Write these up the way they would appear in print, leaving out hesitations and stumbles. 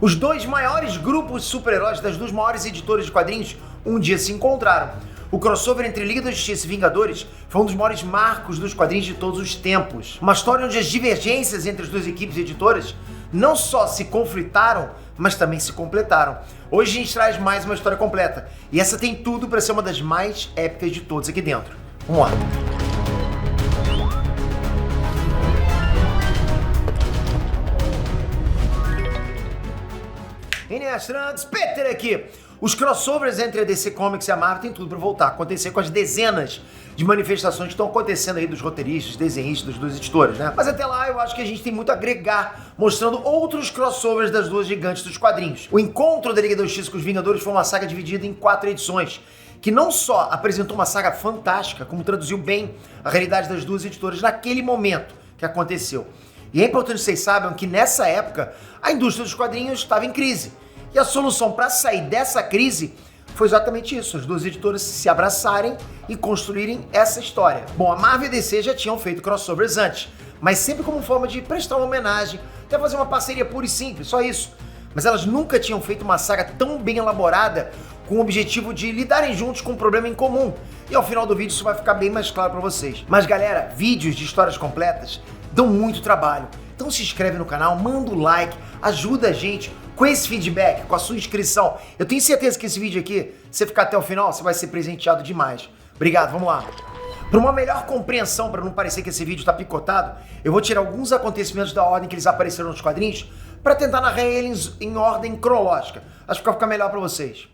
Os dois maiores grupos de super-heróis das duas maiores editoras de quadrinhos um dia se encontraram. O crossover entre Liga da Justiça e Vingadores foi um dos maiores marcos dos quadrinhos de todos os tempos. Uma história onde as divergências entre as duas equipes editoras não só se conflitaram, mas também se completaram. Hoje a gente traz mais uma história completa, e essa tem tudo para ser uma das mais épicas de todas aqui dentro. Vamos lá! Inestrantes, Peter aqui! Os crossovers entre a DC Comics e a Marvel tem tudo para voltar a acontecer com as dezenas de manifestações que estão acontecendo aí dos roteiristas, desenhistas, das duas editoras, né? Mas até lá eu acho que a gente tem muito a agregar, mostrando outros crossovers das duas gigantes dos quadrinhos. O encontro da Liga da Justiça com os Vingadores foi uma saga dividida em 4 edições, que não só apresentou uma saga fantástica, como traduziu bem a realidade das duas editoras naquele momento que aconteceu. E é importante que vocês saibam que nessa época a indústria dos quadrinhos estava em crise. E a solução para sair dessa crise foi exatamente isso, as duas editoras se abraçarem e construírem essa história. Bom, a Marvel e a DC já tinham feito crossovers antes, mas sempre como forma de prestar uma homenagem, até fazer uma parceria pura e simples, só isso. Mas elas nunca tinham feito uma saga tão bem elaborada com o objetivo de lidarem juntos com um problema em comum. E ao final do vídeo isso vai ficar bem mais claro para vocês. Mas galera, vídeos de histórias completas dão muito trabalho. Então se inscreve no canal, manda o like, ajuda a gente com esse feedback, com a sua inscrição. Eu tenho certeza que esse vídeo aqui, se você ficar até o final, você vai ser presenteado demais. Obrigado, vamos lá. Para uma melhor compreensão, para não parecer que esse vídeo está picotado, eu vou tirar alguns acontecimentos da ordem que eles apareceram nos quadrinhos para tentar narrar eles em ordem cronológica. Acho que vai ficar melhor para vocês.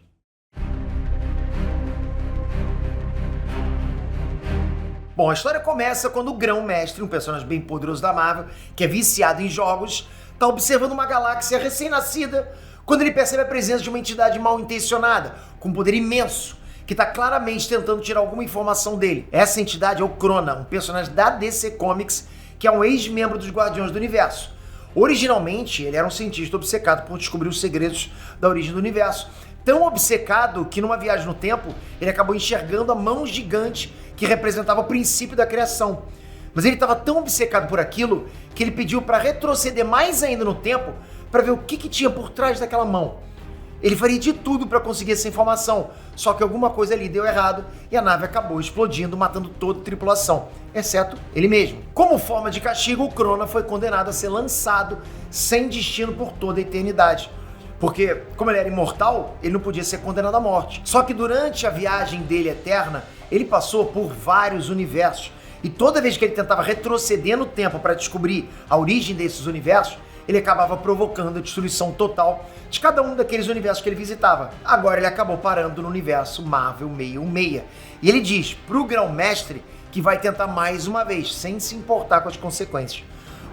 Bom, a história começa quando o Grão-Mestre, um personagem bem poderoso da Marvel, que é viciado em jogos, está observando uma galáxia recém-nascida quando ele percebe a presença de uma entidade mal-intencionada, com um poder imenso, que está claramente tentando tirar alguma informação dele. Essa entidade é o Crona, um personagem da DC Comics, que é um ex-membro dos Guardiões do Universo. Originalmente, ele era um cientista obcecado por descobrir os segredos da origem do universo. Tão obcecado que numa viagem no tempo, ele acabou enxergando a mão gigante que representava o princípio da criação. Mas ele estava tão obcecado por aquilo que ele pediu para retroceder mais ainda no tempo para ver o que tinha por trás daquela mão. Ele faria de tudo para conseguir essa informação, só que alguma coisa ali deu errado e a nave acabou explodindo, matando toda a tripulação, exceto ele mesmo. Como forma de castigo, o Crona foi condenado a ser lançado sem destino por toda a eternidade. Porque, como ele era imortal, ele não podia ser condenado à morte. Só que durante a viagem dele eterna, ele passou por vários universos. E toda vez que ele tentava retroceder no tempo para descobrir a origem desses universos, ele acabava provocando a destruição total de cada um daqueles universos que ele visitava. Agora ele acabou parando no universo Marvel 616. E ele diz pro Grão-Mestre que vai tentar mais uma vez, sem se importar com as consequências.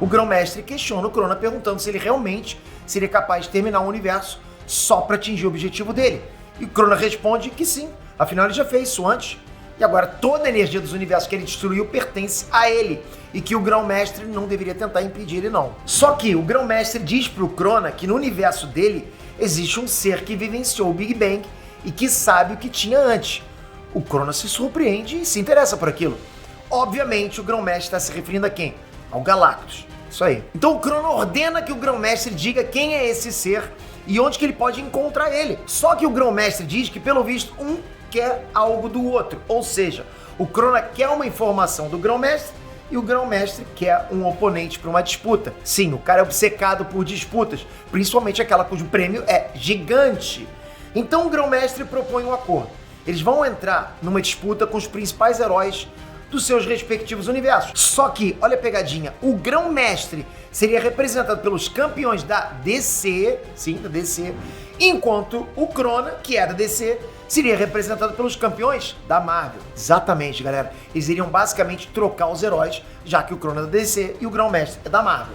O Grão-Mestre questiona o Crona perguntando se ele realmente seria capaz de terminar o universo só para atingir o objetivo dele. E o Crona responde que sim, afinal ele já fez isso antes. E agora toda a energia dos universos que ele destruiu pertence a ele, e que o Grão-Mestre não deveria tentar impedir ele não. Só que o Grão-Mestre diz pro Crona que no universo dele existe um ser que vivenciou o Big Bang e que sabe o que tinha antes. O Crona se surpreende e se interessa por aquilo. Obviamente o Grão-Mestre está se referindo a quem? Ao Galactus. Isso aí. Então o Crona ordena que o Grão-Mestre diga quem é esse ser e onde que ele pode encontrar ele. Só que o Grão-Mestre diz que, pelo visto, um quer algo do outro. Ou seja, o Crona quer uma informação do Grão-Mestre e o Grão-Mestre quer um oponente para uma disputa. Sim, o cara é obcecado por disputas, principalmente aquela cujo prêmio é gigante. Então o Grão-Mestre propõe um acordo. Eles vão entrar numa disputa com os principais heróis dos seus respectivos universos. Só que, olha a pegadinha, o Grão-Mestre seria representado pelos campeões da DC, sim, da DC, enquanto o Crona, que é da DC, seria representado pelos campeões da Marvel. Exatamente, galera. Eles iriam basicamente trocar os heróis, já que o Crona é da DC e o Grão-Mestre é da Marvel.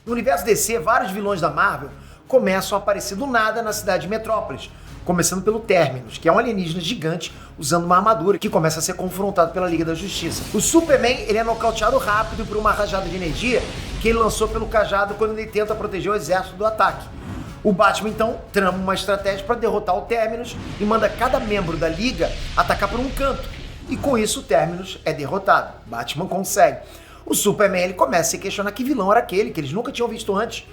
No universo DC, vários vilões da Marvel começam a aparecer do nada na cidade de Metrópolis, começando pelo Terminus, que é um alienígena gigante usando uma armadura que começa a ser confrontado pela Liga da Justiça. O Superman, ele é nocauteado rápido por uma rajada de energia que ele lançou pelo cajado quando ele tenta proteger o exército do ataque. O Batman, então, trama uma estratégia para derrotar o Terminus e manda cada membro da Liga atacar por um canto. E com isso o Terminus é derrotado. Batman consegue. o Superman ele começa a se questionar que vilão era aquele, que eles nunca tinham visto antes.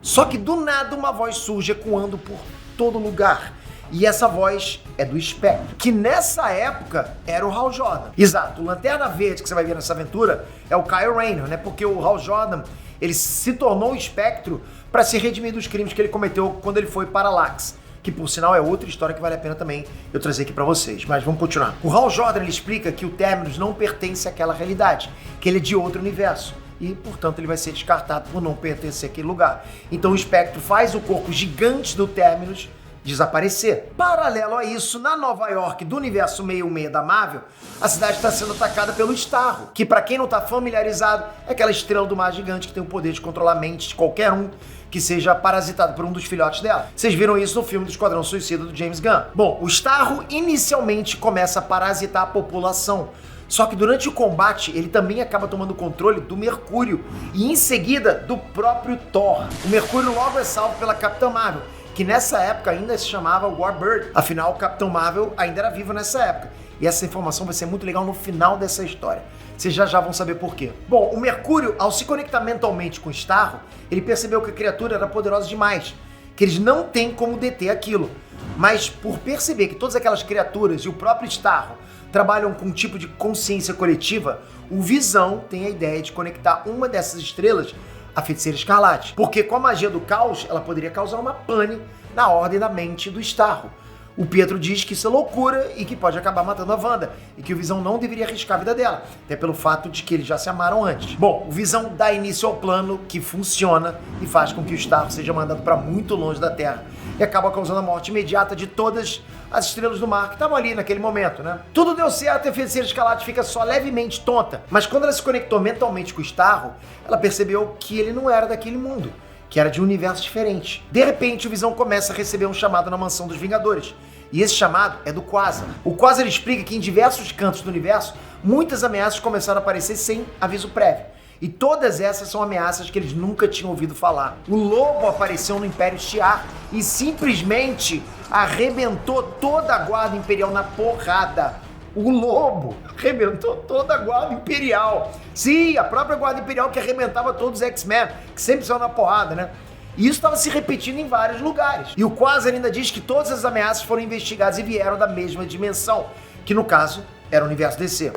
Só que do nada uma voz surge ecoando por todo lugar. E essa voz é do Espectro, que nessa época era o Hal Jordan. Exato, o Lanterna Verde que você vai ver nessa aventura é o Kyle Rayner, né? Porque o Hal Jordan, ele se tornou o Espectro para se redimir dos crimes que ele cometeu quando ele foi para Parallax. Que por sinal é outra história que vale a pena também eu trazer aqui pra vocês. Mas vamos continuar. O Hal Jordan ele explica que o Terminus não pertence àquela realidade, que ele é de outro universo. E, portanto, ele vai ser descartado por não pertencer àquele lugar. Então o Espectro faz o corpo gigante do Terminus desaparecer. Paralelo a isso, na Nova York do universo 66 da Marvel, a cidade está sendo atacada pelo Starro, que para quem não está familiarizado, é aquela estrela do mar gigante que tem o poder de controlar a mente de qualquer um que seja parasitado por um dos filhotes dela. Vocês viram isso no filme do Esquadrão Suicida do James Gunn. Bom, o Starro inicialmente começa a parasitar a população, só que durante o combate ele também acaba tomando controle do Mercúrio e em seguida do próprio Thor. O Mercúrio logo é salvo pela Capitã Marvel, que nessa época ainda se chamava Warbird. Afinal, o Capitão Marvel ainda era vivo nessa época. E essa informação vai ser muito legal no final dessa história. Vocês já vão saber por quê. Bom, o Mercúrio, ao se conectar mentalmente com o Starro, ele percebeu que a criatura era poderosa demais, que eles não têm como deter aquilo. Mas por perceber que todas aquelas criaturas e o próprio Starro trabalham com um tipo de consciência coletiva, o Visão tem a ideia de conectar uma dessas estrelas a Feiticeira Escarlate, porque com a magia do caos, ela poderia causar uma pane na ordem da mente do Starro. O Pietro diz que isso é loucura e que pode acabar matando a Wanda, e que o Visão não deveria arriscar a vida dela, até pelo fato de que eles já se amaram antes. Bom, o Visão dá início ao plano que funciona e faz com que o Starro seja mandado para muito longe da Terra, e acaba causando a morte imediata de todas as estrelas do mar que estavam ali naquele momento, né? Tudo deu certo e a Feiticeira Escarlate fica só levemente tonta, mas quando ela se conectou mentalmente com o Starro, ela percebeu que ele não era daquele mundo, que era de um universo diferente. De repente, o Visão começa a receber um chamado na Mansão dos Vingadores, e esse chamado é do Quasar. O Quasar explica que em diversos cantos do universo, muitas ameaças começaram a aparecer sem aviso prévio. E todas essas são ameaças que eles nunca tinham ouvido falar. O Lobo apareceu no Império Shi'ar e simplesmente arrebentou toda a Guarda Imperial na porrada. O Lobo arrebentou toda a Guarda Imperial. Sim, a própria Guarda Imperial que arrebentava todos os X-Men, que sempre saiu na porrada, né? E isso estava se repetindo em vários lugares. E o Quasar ainda diz que todas as ameaças foram investigadas e vieram da mesma dimensão, que no caso era o universo DC.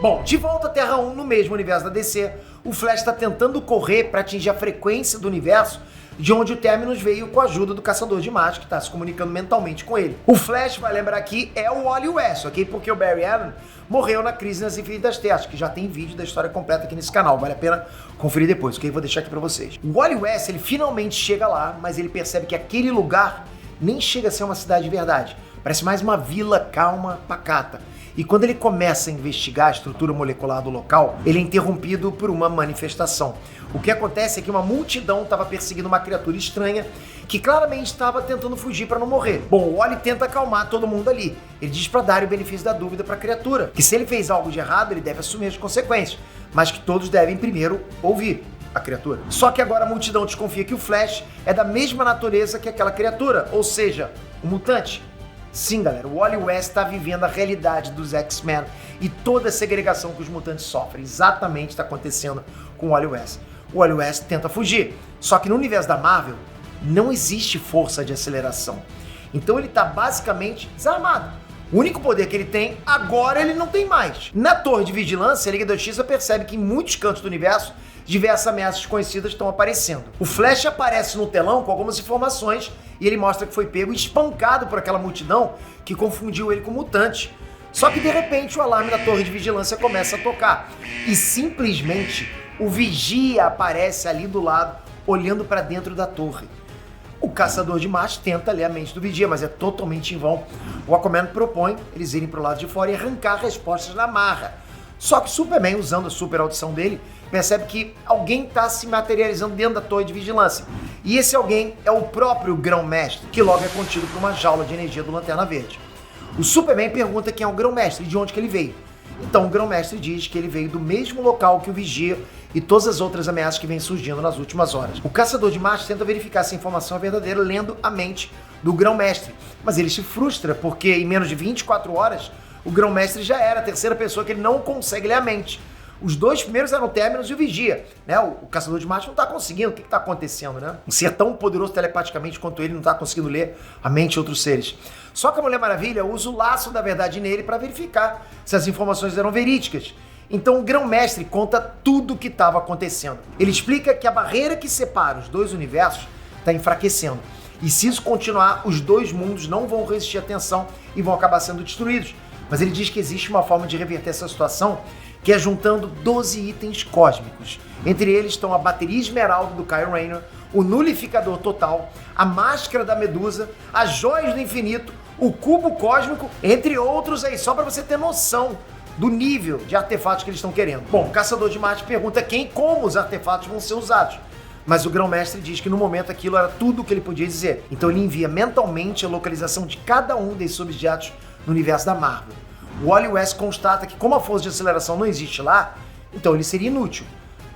Bom, de volta à Terra 1, no mesmo universo da DC, o Flash está tentando correr para atingir a frequência do universo de onde o Terminus veio com a ajuda do Caçador de Marte, que está se comunicando mentalmente com ele. O Flash, vai lembrar aqui, é o Wally West, ok? Porque o Barry Allen morreu na Crise nas Infinitas Terras, que já tem vídeo da história completa aqui nesse canal, vale a pena conferir depois, ok? Vou deixar aqui pra vocês. O Wally West, ele finalmente chega lá, mas ele percebe que aquele lugar nem chega a ser uma cidade de verdade. Parece mais uma vila calma, pacata. E quando ele começa a investigar a estrutura molecular do local, ele é interrompido por uma manifestação. O que acontece é que uma multidão estava perseguindo uma criatura estranha que claramente estava tentando fugir para não morrer. Bom, o Wally tenta acalmar todo mundo ali. Ele diz para dar o benefício da dúvida para a criatura, que se ele fez algo de errado, ele deve assumir as consequências, mas que todos devem primeiro ouvir a criatura. Só que agora a multidão desconfia que o Flash é da mesma natureza que aquela criatura, ou seja, um mutante. Sim, galera, o Wally West está vivendo a realidade dos X-Men e toda a segregação que os mutantes sofrem. Exatamente está acontecendo com o Wally West. O Wally West tenta fugir, só que no universo da Marvel não existe força de aceleração. Então ele está basicamente desarmado. O único poder que ele tem, agora ele não tem mais. Na Torre de Vigilância, a Liga da Justiça percebe que em muitos cantos do universo, diversas ameaças desconhecidas estão aparecendo. O Flash aparece no telão com algumas informações e ele mostra que foi pego e espancado por aquela multidão que confundiu ele com mutante. Só que de repente o alarme da Torre de Vigilância começa a tocar e simplesmente o Vigia aparece ali do lado, olhando para dentro da torre. O Caçador de Marte tenta ler a mente do Vigia, mas é totalmente em vão. O Aquaman propõe eles irem para o lado de fora e arrancar respostas na marra. Só que Superman, usando a super audição dele, percebe que alguém está se materializando dentro da Torre de Vigilância. E esse alguém é o próprio Grão-Mestre, que logo é contido por uma jaula de energia do Lanterna Verde. O Superman pergunta quem é o Grão-Mestre e de onde que ele veio. Então o Grão-Mestre diz que ele veio do mesmo local que o Vigia e todas as outras ameaças que vêm surgindo nas últimas horas. O Caçador de Marte tenta verificar se a informação é verdadeira lendo a mente do Grão-Mestre, mas ele se frustra porque em menos de 24 horas o Grão-Mestre já era a terceira pessoa que ele não consegue ler a mente. Os dois primeiros eram o Terminus e o Vigia, né? O Caçador de Marte não tá conseguindo. O que tá acontecendo, né? Um ser tão poderoso telepaticamente quanto ele não tá conseguindo ler a mente de outros seres. Só que a Mulher Maravilha usa o laço da verdade nele para verificar se as informações eram verídicas. Então o Grão-Mestre conta tudo o que estava acontecendo. Ele explica que a barreira que separa os dois universos está enfraquecendo. E se isso continuar, os dois mundos não vão resistir à tensão e vão acabar sendo destruídos. Mas ele diz que existe uma forma de reverter essa situação, que é juntando 12 itens cósmicos. Entre eles estão a bateria esmeralda do Kyle Rayner, o nulificador total, a máscara da Medusa, as joias do infinito, o cubo cósmico, entre outros aí, só para você ter noção do nível de artefatos que eles estão querendo. Bom, o Caçador de Marte pergunta quem e como os artefatos vão ser usados. Mas o Grão-Mestre diz que no momento aquilo era tudo o que ele podia dizer. Então ele envia mentalmente a localização de cada um desses objetos no universo da Marvel. O Wally West constata que como a força de aceleração não existe lá, então ele seria inútil.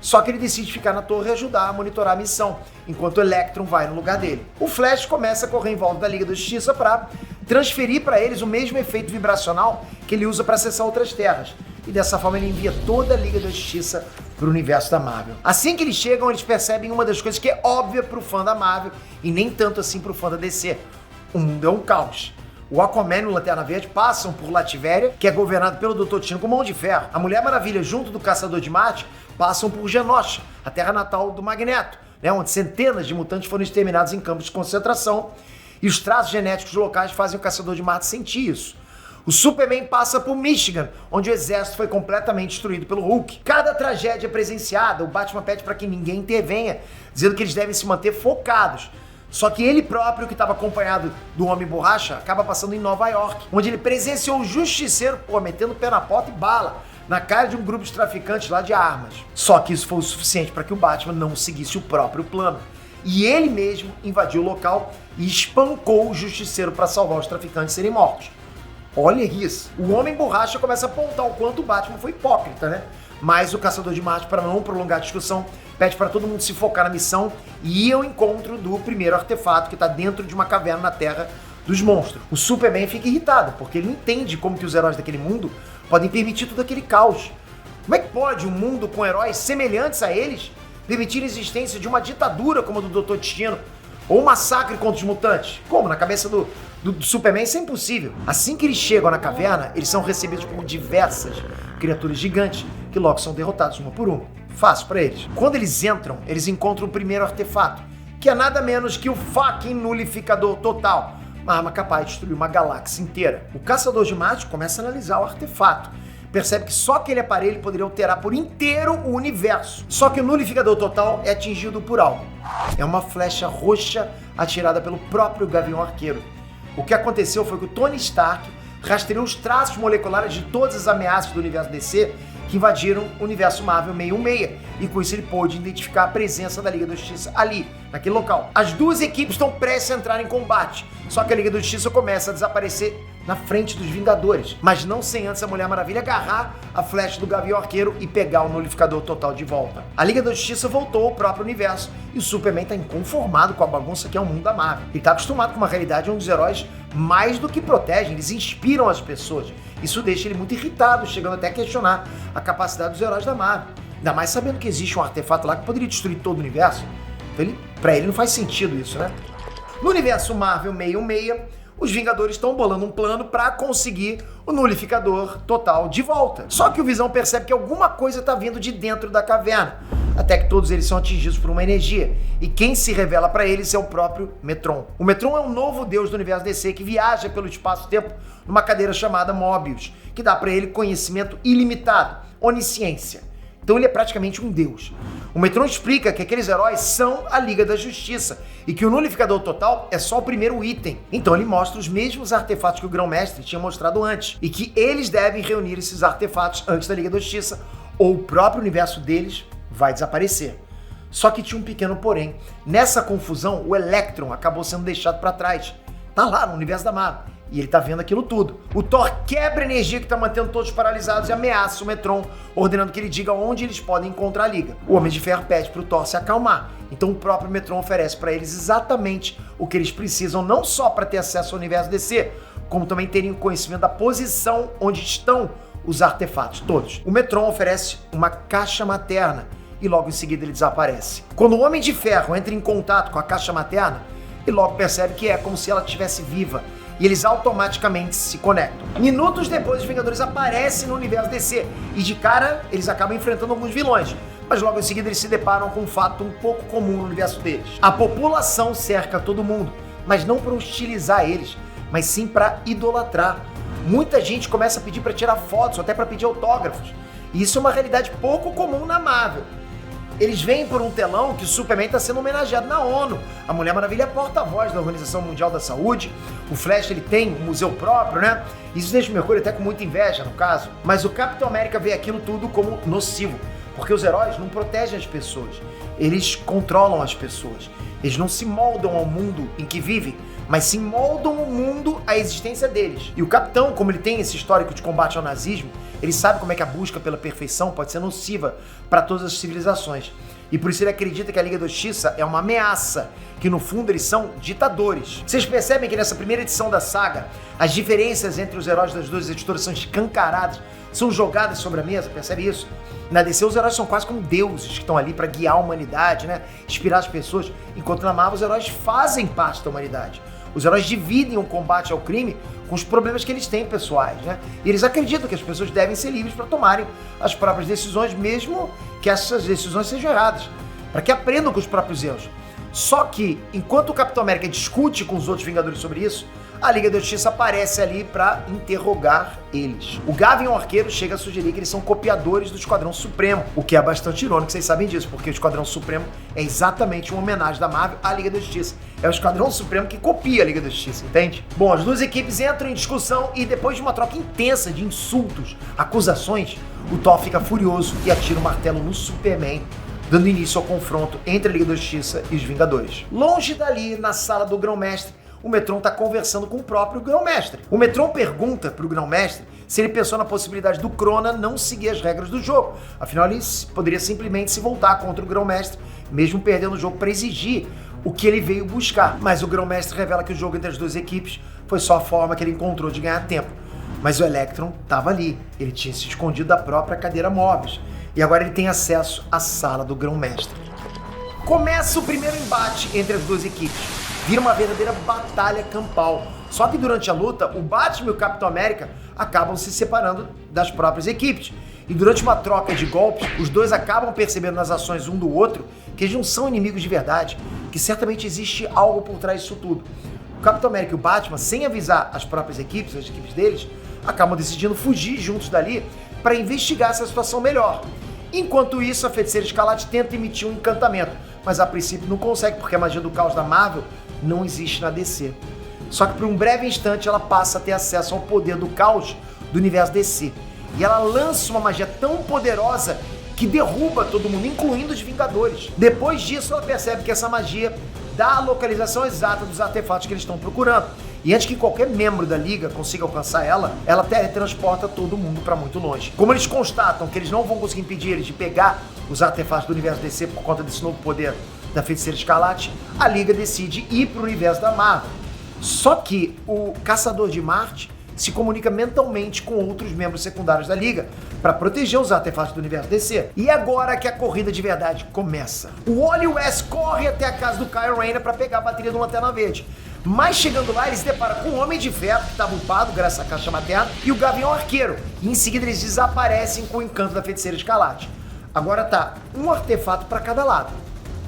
Só que ele decide ficar na torre e ajudar a monitorar a missão, enquanto o Electron vai no lugar dele. O Flash começa a correr em volta da Liga da Justiça para transferir para eles o mesmo efeito vibracional que ele usa para acessar outras terras. E dessa forma ele envia toda a Liga da Justiça para o universo da Marvel. Assim que eles chegam, eles percebem uma das coisas que é óbvia para o fã da Marvel e nem tanto assim para o fã da DC. O mundo é um caos. O Aquaman e o Lanterna Verde passam por Lativéria, que é governado pelo Dr. Destino com mão de ferro. A Mulher Maravilha, junto do Caçador de Marte, passam por Genosha, a terra natal do Magneto, né, onde centenas de mutantes foram exterminados em campos de concentração, e os traços genéticos locais fazem o Caçador de Marte sentir isso. O Superman passa por Michigan, onde o exército foi completamente destruído pelo Hulk. Cada tragédia presenciada, o Batman pede para que ninguém intervenha, dizendo que eles devem se manter focados. Só que ele próprio, que estava acompanhado do Homem-Borracha, acaba passando em Nova York, onde ele presenciou o Justiceiro, metendo pé na porta e bala na cara de um grupo de traficantes lá de armas. Só que isso foi o suficiente para que o Batman não seguisse o próprio plano. E ele mesmo invadiu o local e espancou o Justiceiro para salvar os traficantes serem mortos. Olha isso. O Homem-Borracha começa a apontar o quanto o Batman foi hipócrita, né? Mas o Caçador de Marte, para não prolongar a discussão, pede para todo mundo se focar na missão e ir ao encontro do primeiro artefato que está dentro de uma caverna na Terra dos monstros. O Superman fica irritado, porque ele não entende como que os heróis daquele mundo podem permitir todo aquele caos. Como é que pode um mundo com heróis semelhantes a eles permitir a existência de uma ditadura como a do Dr. Destino? Ou um massacre contra os mutantes? Como? Na cabeça do Superman isso é impossível. Assim que eles chegam na caverna, eles são recebidos por diversas criaturas gigantes, que logo são derrotados uma por uma. Fácil pra eles. Quando eles entram, eles encontram o primeiro artefato, que é nada menos que o fucking nulificador total, uma arma capaz de destruir uma galáxia inteira. O Caçador de Marte começa a analisar o artefato. Percebe que só aquele aparelho poderia alterar por inteiro o universo. Só que o nulificador total é atingido por algo. É uma flecha roxa atirada pelo próprio Gavião Arqueiro. O que aconteceu foi que o Tony Stark rastreou os traços moleculares de todas as ameaças do universo DC que invadiram o universo Marvel 616, e com isso ele pôde identificar a presença da Liga da Justiça ali, naquele local. As duas equipes estão prestes a entrar em combate, só que a Liga da Justiça começa a desaparecer na frente dos Vingadores, mas não sem antes a Mulher Maravilha agarrar a flecha do Gavião Arqueiro e pegar o nulificador total de volta. A Liga da Justiça voltou ao próprio universo e o Superman está inconformado com a bagunça que é o mundo da Marvel. Ele está acostumado com uma realidade onde os heróis mais do que protegem, eles inspiram as pessoas. Isso deixa ele muito irritado, chegando até a questionar a capacidade dos heróis da Marvel. Ainda mais sabendo que existe um artefato lá que poderia destruir todo o universo. Então pra ele não faz sentido isso, né? No universo Marvel 616, os Vingadores estão bolando um plano para conseguir o nulificador total de volta. Só que o Visão percebe que alguma coisa está vindo de dentro da caverna, até que todos eles são atingidos por uma energia, e quem se revela para eles é o próprio Metron. O Metron é um novo deus do universo DC que viaja pelo espaço-tempo numa cadeira chamada Mobius, que dá para ele conhecimento ilimitado, onisciência. Então ele é praticamente um deus. O Metron explica que aqueles heróis são a Liga da Justiça e que o nulificador total é só o primeiro item. Então ele mostra os mesmos artefatos que o Grão-Mestre tinha mostrado antes e que eles devem reunir esses artefatos antes da Liga da Justiça ou o próprio universo deles vai desaparecer. Só que tinha um pequeno porém. Nessa confusão, o Electron acabou sendo deixado para trás. Tá lá no universo da Marvel. E ele tá vendo aquilo tudo. O Thor quebra a energia que tá mantendo todos paralisados e ameaça o Metron, ordenando que ele diga onde eles podem encontrar a Liga. O Homem de Ferro pede pro Thor se acalmar. Então o próprio Metron oferece para eles exatamente o que eles precisam, não só para ter acesso ao universo DC, como também terem conhecimento da posição onde estão os artefatos, todos. O Metron oferece uma caixa materna e logo em seguida ele desaparece. Quando o Homem de Ferro entra em contato com a caixa materna, ele logo percebe que é como se ela estivesse viva e eles automaticamente se conectam. Minutos depois, os Vingadores aparecem no universo DC e de cara eles acabam enfrentando alguns vilões, mas logo em seguida eles se deparam com um fato um pouco comum no universo deles. A população cerca todo mundo, mas não para hostilizar eles, mas sim para idolatrar. Muita gente começa a pedir para tirar fotos, ou até para pedir autógrafos. E isso é uma realidade pouco comum na Marvel. Eles veem por um telão que o Superman está sendo homenageado na ONU. A Mulher Maravilha é porta-voz da Organização Mundial da Saúde. O Flash ele tem um museu próprio, né? Isso deixa o Mercúrio até com muita inveja, no caso. Mas o Capitão América vê aquilo tudo como nocivo. Porque os heróis não protegem as pessoas. Eles controlam as pessoas. Eles não se moldam ao mundo em que vivem, mas se moldam o mundo à existência deles. E o Capitão, como ele tem esse histórico de combate ao nazismo, ele sabe como é que a busca pela perfeição pode ser nociva para todas as civilizações. E por isso ele acredita que a Liga da Justiça é uma ameaça, que no fundo eles são ditadores. Vocês percebem que nessa primeira edição da saga, as diferenças entre os heróis das duas editoras são escancaradas, são jogadas sobre a mesa, percebe isso? Na DC os heróis são quase como deuses que estão ali para guiar a humanidade, né? Inspirar as pessoas, enquanto na Marvel os heróis fazem parte da humanidade. Os heróis dividem o combate ao crime com os problemas que eles têm pessoais, né? E eles acreditam que as pessoas devem ser livres para tomarem as próprias decisões, mesmo que essas decisões sejam erradas, para que aprendam com os próprios erros. Só que, enquanto o Capitão América discute com os outros Vingadores sobre isso, a Liga da Justiça aparece ali para interrogar eles. O Gavião Arqueiro chega a sugerir que eles são copiadores do Esquadrão Supremo, o que é bastante irônico, vocês sabem disso, porque o Esquadrão Supremo é exatamente uma homenagem da Marvel à Liga da Justiça. É o Esquadrão Supremo que copia a Liga da Justiça, entende? Bom, as duas equipes entram em discussão e depois de uma troca intensa de insultos, acusações, o Thor fica furioso e atira o martelo no Superman, dando início ao confronto entre a Liga da Justiça e os Vingadores. Longe dali, na sala do Grão-Mestre, o Metron está conversando com o próprio Grão-Mestre. O Metron pergunta para o Grão-Mestre se ele pensou na possibilidade do Crona não seguir as regras do jogo. Afinal, ele poderia simplesmente se voltar contra o Grão-Mestre, mesmo perdendo o jogo, para exigir o que ele veio buscar. Mas o Grão-Mestre revela que o jogo entre as duas equipes foi só a forma que ele encontrou de ganhar tempo. Mas o Electron estava ali, ele tinha se escondido da própria cadeira Mobius. E agora ele tem acesso à sala do Grão-Mestre. Começa o primeiro embate entre as duas equipes. Vira uma verdadeira batalha campal. Só que durante a luta, o Batman e o Capitão América acabam se separando das próprias equipes. E durante uma troca de golpes, os dois acabam percebendo nas ações um do outro que eles não são inimigos de verdade, que certamente existe algo por trás disso tudo. O Capitão América e o Batman, sem avisar as próprias equipes, as equipes deles, acabam decidindo fugir juntos dali para investigar essa situação melhor. Enquanto isso, a Feiticeira Escarlate tenta emitir um encantamento, mas a princípio não consegue, porque a magia do caos da Marvel não existe na DC. Só que por um breve instante ela passa a ter acesso ao poder do caos do universo DC. E ela lança uma magia tão poderosa que derruba todo mundo, incluindo os Vingadores. Depois disso ela percebe que essa magia dá a localização exata dos artefatos que eles estão procurando. E antes que qualquer membro da Liga consiga alcançar ela, ela teletransporta todo mundo para muito longe. Como eles constatam que eles não vão conseguir impedir eles de pegar os artefatos do universo DC por conta desse novo poder da Feiticeira Escarlate, a Liga decide ir para o universo da Marvel. Só que o Caçador de Marte se comunica mentalmente com outros membros secundários da Liga para proteger os artefatos do universo DC. E agora que a corrida de verdade começa. O Wally West corre até a casa do Kyle Rayner para pegar a bateria do Lanterna Verde. Mas chegando lá, ele se depara com o Homem de Ferro, que estava upado graças à caixa materna, e o Gavião Arqueiro. E em seguida eles desaparecem com o encanto da Feiticeira Escarlate. Agora tá um artefato para cada lado.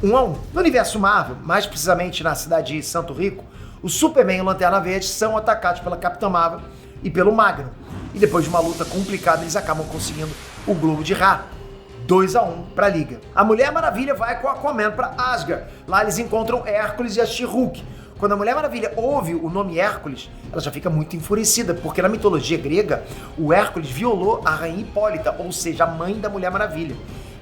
1 a 1. No universo Marvel, mais precisamente na cidade de Santo Rico, o Superman e o Lanterna Verde são atacados pela Capitã Marvel e pelo Magnum. E depois de uma luta complicada, eles acabam conseguindo o Globo de Ra. 2 a 1 para a Liga. A Mulher Maravilha vai com a Aquaman para Asgard. Lá eles encontram Hércules e a She-Hulk. Quando a Mulher Maravilha ouve o nome Hércules, ela já fica muito enfurecida, porque na mitologia grega, o Hércules violou a rainha Hipólita, ou seja, a mãe da Mulher Maravilha.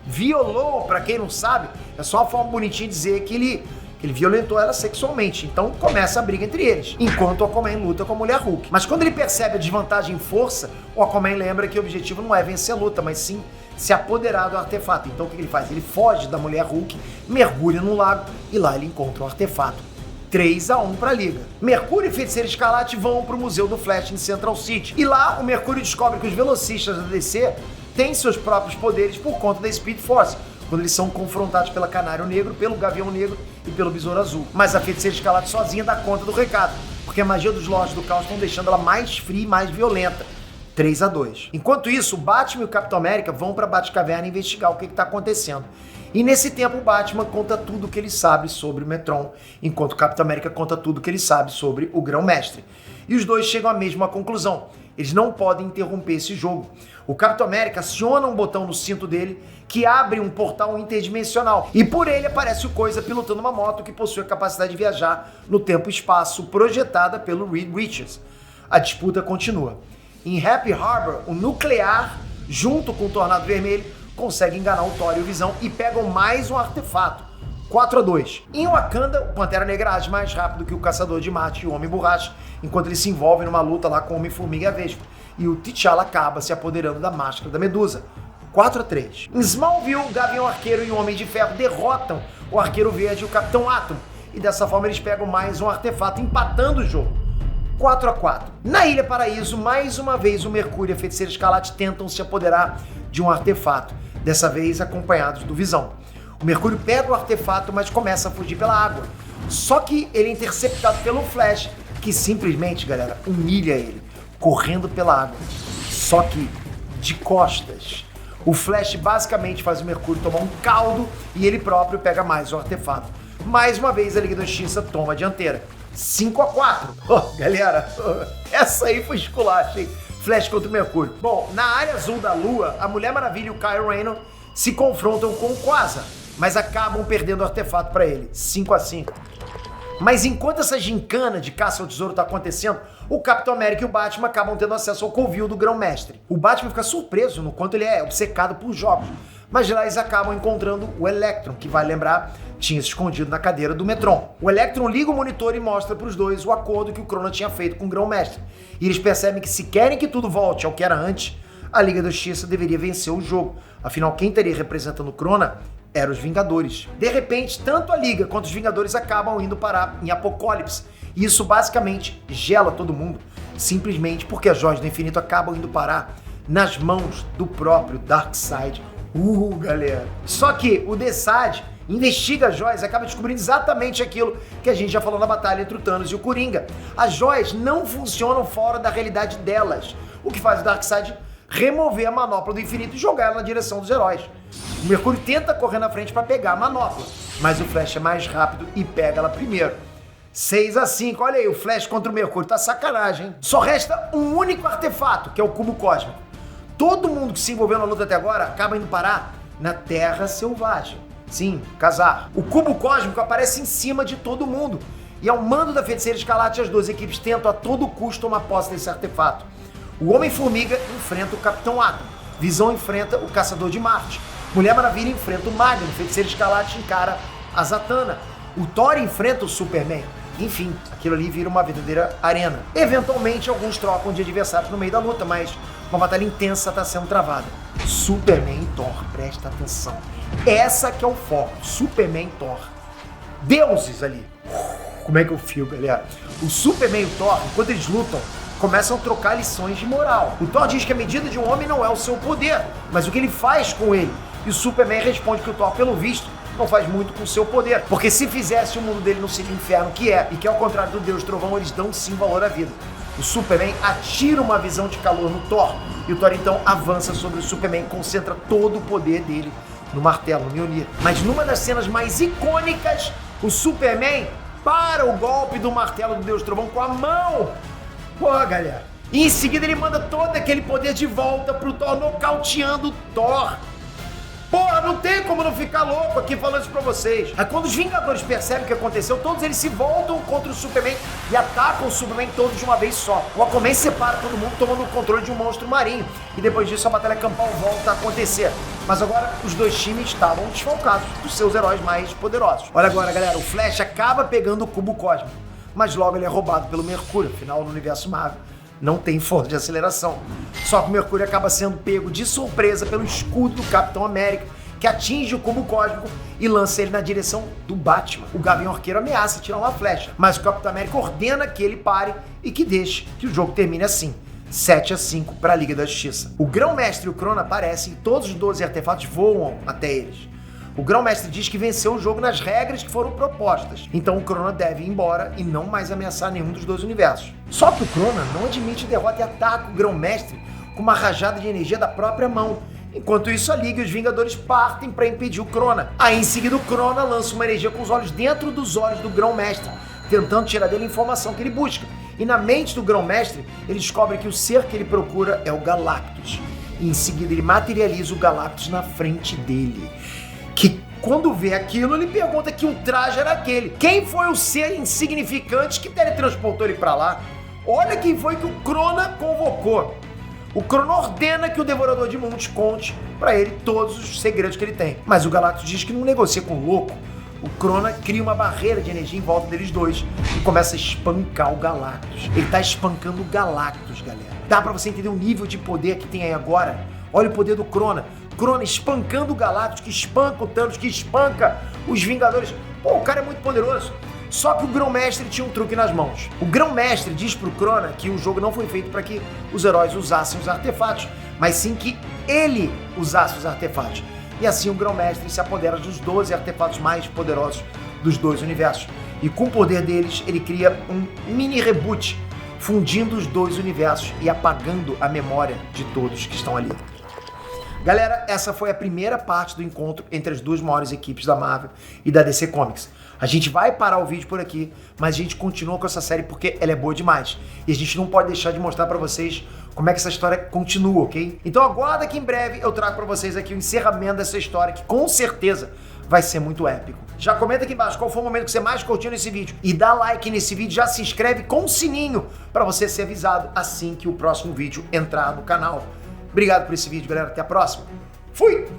Violou, pra quem não sabe, é só uma forma bonitinha de dizer que ele violentou ela sexualmente. Então começa a briga entre eles, enquanto o Aquaman luta com a Mulher Hulk. Mas quando ele percebe a desvantagem em força, o Aquaman lembra que o objetivo não é vencer a luta, mas sim se apoderar do artefato. Então o que ele faz? Ele foge da Mulher Hulk, mergulha no lago e lá ele encontra o artefato. 3-1 para a Liga. Mercúrio e Feiticeiro Escarlate vão para o Museu do Flash em Central City. E lá, o Mercúrio descobre que os velocistas da DC têm seus próprios poderes por conta da Speed Force, quando eles são confrontados pela Canário Negro, pelo Gavião Negro e pelo Besouro Azul. Mas a Feiticeira Escarlate sozinha dá conta do recado, porque a magia dos Lords do Caos estão deixando ela mais fria e mais violenta. 3-2. Enquanto isso, o Batman e o Capitão América vão para a Batcaverna investigar o que está acontecendo. E nesse tempo o Batman conta tudo o que ele sabe sobre o Metron, enquanto o Capitão América conta tudo o que ele sabe sobre o Grão-Mestre. E os dois chegam à mesma conclusão: eles não podem interromper esse jogo. O Capitão América aciona um botão no cinto dele que abre um portal interdimensional. E por ele aparece o Coisa pilotando uma moto que possui a capacidade de viajar no tempo e espaço, projetada pelo Reed Richards. A disputa continua. Em Happy Harbor, o Nuclear, junto com o Tornado Vermelho, consegue enganar o Thor e o Visão e pegam mais um artefato. 4-2. Em Wakanda, o Pantera Negra age mais rápido que o Caçador de Marte e o Homem Borracha, enquanto ele se envolve numa luta lá com o Homem-Formiga e a Vespa. E o T'Challa acaba se apoderando da máscara da Medusa. 4-3. Em Smallville, o Gavião Arqueiro e o Homem de Ferro derrotam o Arqueiro Verde e o Capitão Átomo. E dessa forma eles pegam mais um artefato, empatando o jogo. 4-4. Na Ilha Paraíso, mais uma vez o Mercúrio e a Feiticeira Escarlate tentam se apoderar de um artefato, dessa vez acompanhados do Visão. O Mercúrio pega o artefato, mas começa a fugir pela água. Só que ele é interceptado pelo Flash, que simplesmente, galera, humilha ele, correndo pela água. Só que de costas. O Flash basicamente faz o Mercúrio tomar um caldo e ele próprio pega mais um artefato. Mais uma vez a Liga da Justiça toma a dianteira. 5-4. Galera, essa aí foi esculacha, hein? Flash contra o Mercúrio. Bom, na área azul da Lua, a Mulher Maravilha e o Kyle Rayner se confrontam com o Quasar, mas acabam perdendo o artefato para ele. 5-5. Mas enquanto essa gincana de caça ao tesouro tá acontecendo, o Capitão América e o Batman acabam tendo acesso ao covil do Grão-Mestre. O Batman fica surpreso no quanto ele é obcecado por jogos, mas lá eles acabam encontrando o Electron, que vai lembrar, tinha se escondido na cadeira do Metron. O Electron liga o monitor e mostra para os dois o acordo que o Crona tinha feito com o Grão-Mestre. E eles percebem que se querem que tudo volte ao que era antes, a Liga da Justiça deveria vencer o jogo. Afinal, quem estaria representando o Crona eram os Vingadores. De repente, tanto a Liga quanto os Vingadores acabam indo parar em Apocalipse. E isso basicamente gela todo mundo, simplesmente porque as joias do infinito acabam indo parar nas mãos do próprio Darkseid. Galera. Só que o Desaad investiga as joias e acaba descobrindo exatamente aquilo que a gente já falou na batalha entre o Thanos e o Coringa. As joias não funcionam fora da realidade delas, o que faz o Darkseid remover a manopla do infinito e jogar ela na direção dos heróis. O Mercúrio tenta correr na frente para pegar a manopla, mas o Flash é mais rápido e pega ela primeiro. 6-5, olha aí, o Flash contra o Mercúrio, tá sacanagem, hein? Só resta um único artefato, que é o Cubo Cósmico. Todo mundo que se envolveu na luta até agora acaba indo parar na Terra Selvagem. Sim, Kazar. O Cubo Cósmico aparece em cima de todo mundo. E ao mando da Feiticeira Escarlate, as duas equipes tentam a todo custo tomar posse desse artefato. O Homem-Formiga enfrenta o Capitão Átomo. Visão enfrenta o Caçador de Marte. Mulher Maravilha enfrenta o Magno. Feiticeira Escarlate encara a Zatanna. O Thor enfrenta o Superman. Enfim, aquilo ali vira uma verdadeira arena. Eventualmente, alguns trocam de adversários no meio da luta, mas uma batalha intensa está sendo travada. Superman e Thor, presta atenção. Essa que é o foco, Superman e Thor. Deuses ali. Como é que eu fio, galera? O Superman e o Thor, enquanto eles lutam, começam a trocar lições de moral. O Thor diz que a medida de um homem não é o seu poder, mas o que ele faz com ele. E o Superman responde que o Thor, pelo visto, não faz muito com o seu poder, porque se fizesse, o mundo dele não seria o inferno que é, e que ao contrário do Deus Trovão, eles dão sim valor à vida. O Superman atira uma visão de calor no Thor, e o Thor então avança sobre o Superman, concentra todo o poder dele no martelo, no Mjolnir. Mas numa das cenas mais icônicas, o Superman para o golpe do martelo do Deus Trovão com a mão. Porra, galera. E em seguida ele manda todo aquele poder de volta pro Thor, nocauteando o Thor. Porra, não tem como não ficar louco aqui falando isso pra vocês. Aí quando os Vingadores percebem o que aconteceu, todos eles se voltam contra o Superman e atacam o Superman todos de uma vez só. O Aquaman separa todo mundo, tomando o controle de um monstro marinho. E depois disso a batalha campal volta a acontecer. Mas agora os dois times estavam desfalcados dos seus heróis mais poderosos. Olha agora, galera, o Flash acaba pegando o Cubo Cósmico, mas logo ele é roubado pelo Mercúrio. Afinal, no universo Marvel não tem força de aceleração. Só que o Mercúrio acaba sendo pego de surpresa pelo escudo do Capitão América que atinge o cubo cósmico e lança ele na direção do Batman. O Gavião Arqueiro ameaça tirar uma flecha, mas o Capitão América ordena que ele pare e que deixe que o jogo termine assim. 7-5 para a Liga da Justiça. O Grão-Mestre e o Krona aparecem e todos os 12 artefatos voam até eles. O Grão-Mestre diz que venceu o jogo nas regras que foram propostas, então o Krona deve ir embora e não mais ameaçar nenhum dos dois universos. Só que o Krona não admite a derrota e ataca o Grão-Mestre com uma rajada de energia da própria mão. Enquanto isso, a Liga e os Vingadores partem para impedir o Krona. Aí em seguida o Krona lança uma energia com os olhos dentro dos olhos do Grão-Mestre, tentando tirar dele a informação que ele busca. E na mente do Grão-Mestre, ele descobre que o ser que ele procura é o Galactus. E em seguida ele materializa o Galactus na frente dele. Que quando vê aquilo, ele pergunta que ultraje era aquele. Quem foi o ser insignificante que teletransportou ele pra lá? Olha quem foi que o Krona convocou. O Krona ordena que o Devorador de Mundos conte pra ele todos os segredos que ele tem. Mas o Galactus diz que não negocia com o louco. O Krona cria uma barreira de energia em volta deles dois e começa a espancar o Galactus. Ele tá espancando o Galactus, galera. Dá pra você entender o nível de poder que tem aí agora? Olha o poder do Krona. Krona espancando o Galactus, que espanca o Thanos, que espanca os Vingadores. Pô, o cara é muito poderoso. Só que o Grão-Mestre tinha um truque nas mãos. O Grão-Mestre diz pro Krona que o jogo não foi feito para que os heróis usassem os artefatos, mas sim que ele usasse os artefatos. E assim o Grão-Mestre se apodera dos 12 artefatos mais poderosos dos dois universos. E com o poder deles, ele cria um mini reboot, fundindo os dois universos e apagando a memória de todos que estão ali. Galera, essa foi a primeira parte do encontro entre as duas maiores equipes da Marvel e da DC Comics. A gente vai parar o vídeo por aqui, mas a gente continua com essa série porque ela é boa demais. E a gente não pode deixar de mostrar pra vocês como é que essa história continua, ok? Então aguarda que em breve eu trago pra vocês aqui o encerramento dessa história, que com certeza vai ser muito épico. Já comenta aqui embaixo qual foi o momento que você mais curtiu nesse vídeo. E dá like nesse vídeo, já se inscreve com o sininho pra você ser avisado assim que o próximo vídeo entrar no canal. Obrigado por esse vídeo, galera. Até a próxima. Fui!